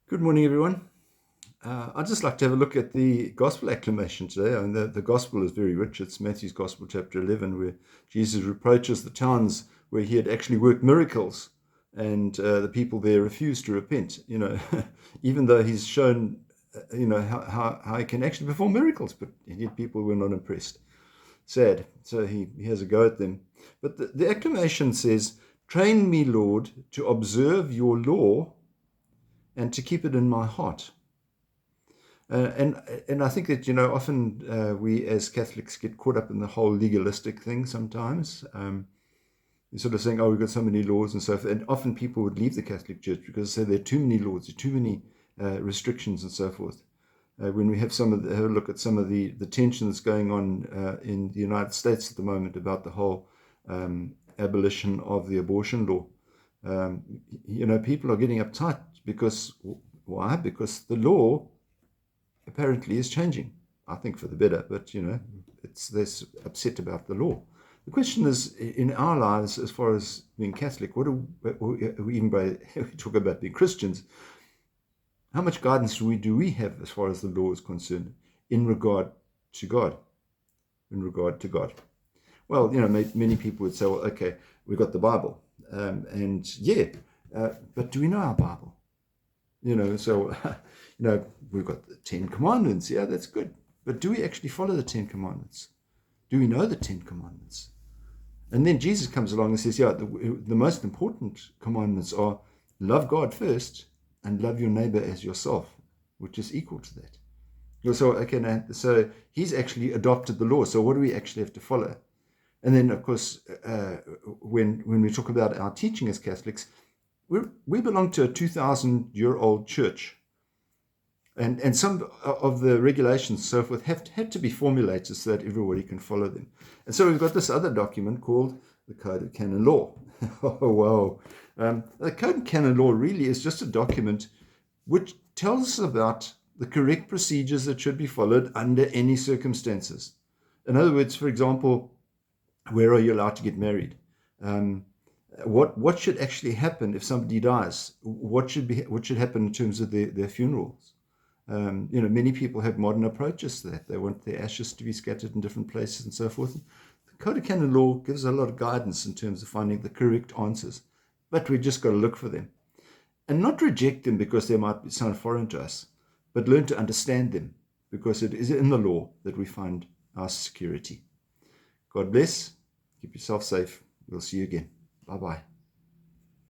Good morning, everyone. I'd just like to have a look at the gospel acclamation today. I mean, the gospel is very rich. It's Matthew's Gospel, chapter 11, where Jesus reproaches the towns where he had actually worked miracles, and the people there refused to repent. Even though he's shown, how he can actually perform miracles, but yet people were not impressed. Sad. So he has a go at them. But the acclamation says, "Train me, Lord, to observe your law and to keep it in my heart." And I think that often we as Catholics get caught up in the whole legalistic thing sometimes. You're sort of saying, "Oh, we've got so many laws and so forth," and often people would leave the Catholic Church because they say there are too many laws, there are too many restrictions and so forth. When we have have a look at some of the tensions going on in the United States at the moment about the whole abolition of the abortion law, people are getting uptight because why? Because the law apparently is changing. I think for the better, but they're upset about the law. The question is, in our lives, as far as being Catholic, even by we talk about being Christians, how much guidance do we have as far as the law is concerned in regard to God? In regard to God. Well, many people would say, "Well, okay, we've got the Bible, but do we know our Bible?" So we've got the Ten Commandments. Yeah, that's good. But do we actually follow the Ten Commandments? Do we know the Ten Commandments? And then Jesus comes along and says, the most important commandments are love God first and love your neighbor as yourself, which is equal to that. So he's actually adopted the law. So what do we actually have to follow? And then, of course, when we talk about our teaching as Catholics, we belong to a 2,000-year-old church. And some of the regulations and so forth had to be formulated so that everybody can follow them. And so we've got this other document called the Code of Canon Law. Oh, wow. The Code of Canon Law really is just a document which tells us about the correct procedures that should be followed under any circumstances. In other words, for example, where are you allowed to get married? What should actually happen if somebody dies? What should happen in terms of their funerals? Many people have modern approaches to that. They want their ashes to be scattered in different places and so forth. The Code of Canon Law gives a lot of guidance in terms of finding the correct answers, but we just got to look for them and not reject them because they might sound foreign to us, but learn to understand them because it is in the law that we find our security. God bless. Keep yourself safe. We'll see you again. Bye-bye.